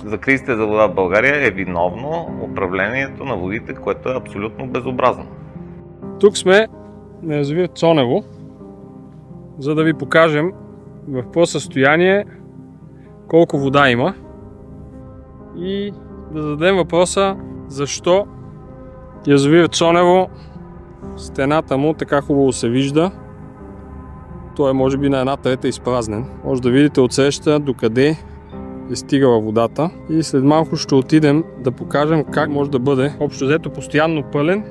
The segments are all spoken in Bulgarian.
За кризите за вода в България е виновно управлението на водите, което е абсолютно безобразно. Тук сме на язовир Цонево, за да ви покажем в какво състояние, колко вода има и да зададем въпроса защо язовир Цонево, стената му така хубаво се вижда. Той е може би на една трета изпразнен. Може да видите отсреща докъде е стигала водата и след малко ще отидем да покажем как може да бъде общо взето постоянно пълен.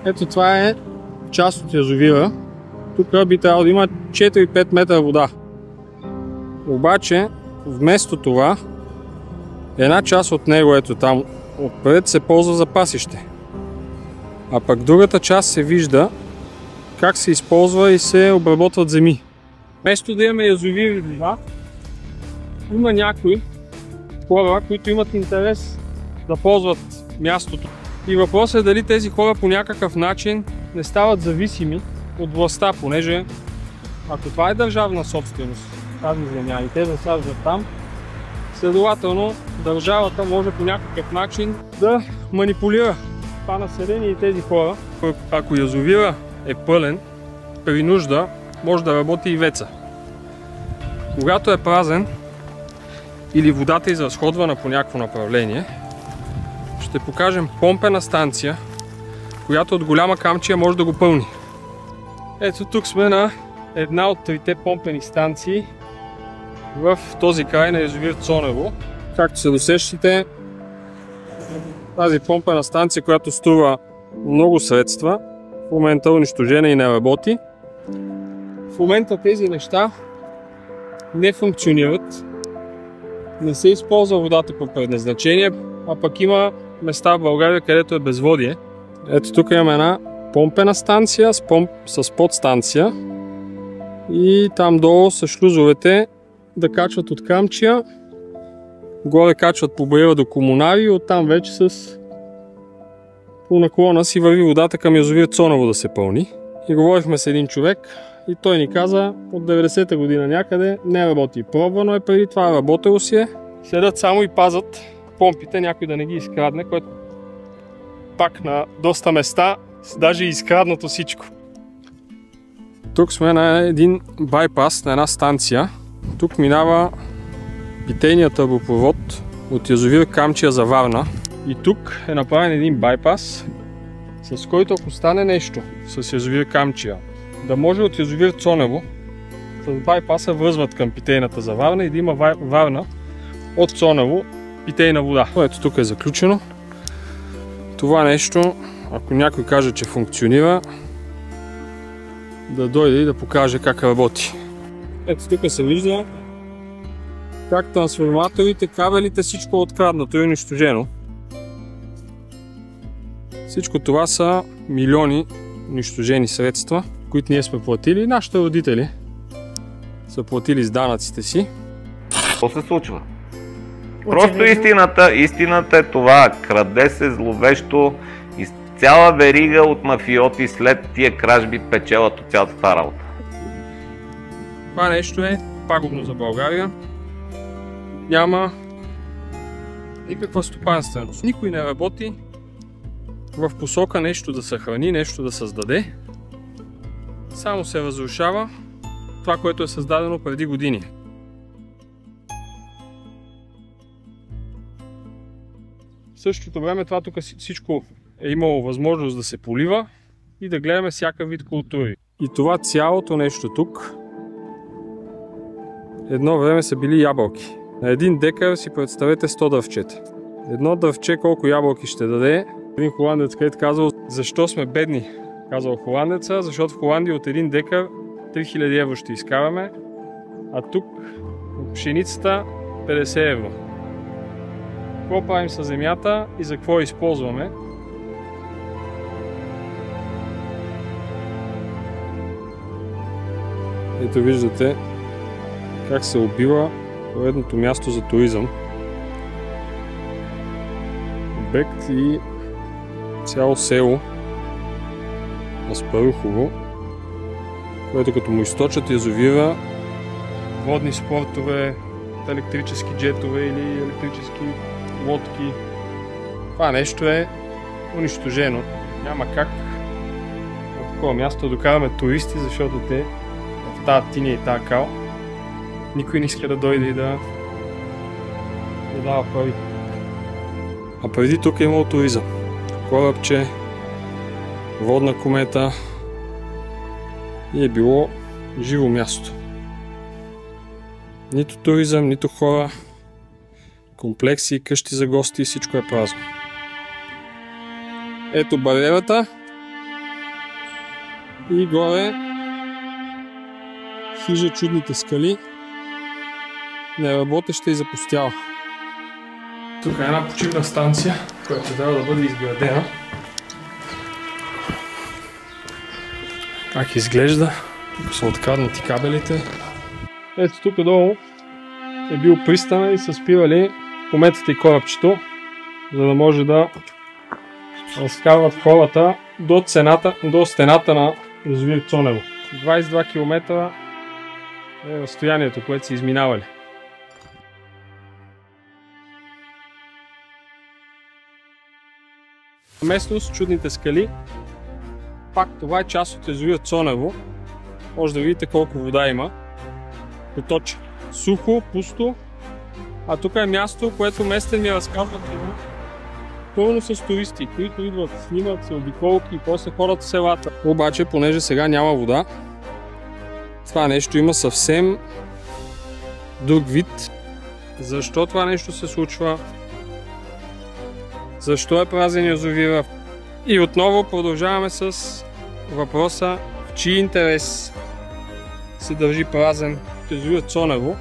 Ето това е част от язовира. Тук би трябвало да има 4-5 метра вода. Обаче вместо това една част от него, ето там отпред, се ползва за пасище. А пък другата част се вижда как се използва и се обработват земи. Вместо да имаме язовири вода, има някои хора, които имат интерес да ползват мястото. И въпросът е дали тези хора по някакъв начин не стават зависими от властта, понеже ако това е държавна собственост, тази земя и те засаждат там, следователно държавата може по някакъв начин да манипулира това население и тези хора. Ако язовира е пълен, при нужда може да работи и ВЕЦ-а. Когато е празен или водата е изразходвана по някакво направление, ще покажем помпена станция, която от голяма камчия може да го пълни. Ето тук сме на една от трите помпени станции в този край на язовир Цонево. Както се досещате, тази помпена станция, която струва много средства, в момента е унищожена и не работи. В момента тези неща не функционират, не се използва водата по предназначение, а пък има места в България, където е безводие. Ето тук имаме една помпена станция с подстанция и там долу са шлюзовете да качват от камчия, горе качват по баира до комунари и оттам вече по наклона си върви водата към язовир Цонево да се пълни. И говорихме с един човек и той ни каза от 90-та година някъде не работи. Пробвано е преди това, работило си е. Седят само и пазят помпите, някой да не ги изкрадне, което пак на доста места даже е изкраднато всичко. Тук сме на един байпас, на една станция. Тук минава питейният тръбопровод от язовир Камчия за Варна. И тук е направен един байпас, с който ако стане нещо с язовир Камчия, да може от язовир Цонево с байпаса връзват към питейната за Варна и да има Варна от Цонево питейна вода. Ето тук е заключено. Това нещо, ако някой каже, че функционира, да дойде и да покаже как работи. Ето тук се вижда как трансформаторите, кабелите, всичко е откраднато и унищожено. Всичко това са милиони унищожени средства, които ние сме платили. Нашите родители са платили с данъците си. Какво се случва? Просто истината е това. Краде се зловещо и цяла верига от мафиоти след тия кражби печелят от цялата тази работа. Това нещо е пагубно за България. Няма никаква стопанственост. Никой не работи в посока нещо да съхрани, нещо да създаде. Само се разрушава това, което е създадено преди години. В същото време това тук всичко е имало възможност да се полива и да гледаме всяка вид култури. И това цялото нещо тук едно време са били ябълки. На един декар си представете 100 дървчета. Едно дървче колко ябълки ще даде. Един холандец където казал, защо сме бедни, казал холандеца, защото в Холандия от един декар 3000 евро ще изкараме, а тук от пшеницата 50 евро. Какво правим с земята и за какво използваме? Ето виждате как се убива поредното място за туризъм. Обект и цяло село Аспарухово, което като му източат язовира, водни спортове, от електрически джетове или електрически лодки. Това нещо е унищожено. Няма как на такова място да докараме туристи, защото те в тази тиня и тази кал никой не иска да дойде и да дава пари. А преди тук е имало туризъм. Корабче, водна комета и е било живо място. Нито туризъм, нито хора, комплекси, къщи за гости, всичко е празно. Ето бариерата и горе хижа чудните скали, неработеща и запустяла. Тук е една почивна станция, която трябва да бъде изградена. Как изглежда? Тук са откраднати кабелите. Ето тук долу е бил пристана и са спирали кометата и корабчето, за да може да разкарват хората до стената на язовир Цонево. 22 км е разстоянието, което са изминавали. Местност чудните скали. Пак това е част от язовир Цонево. Може да видите колко вода има. Поточе. Сухо, пусто. А тук е място, което местен ми разказват пълно с туристи, които идват, снимат се обиколки и после ходят в селата. Обаче, понеже сега няма вода, това нещо има съвсем друг вид. Защо това нещо се случва? Защо е празен язовира? И отново продължаваме с въпроса в чий интерес се държи празен язовир Цонево.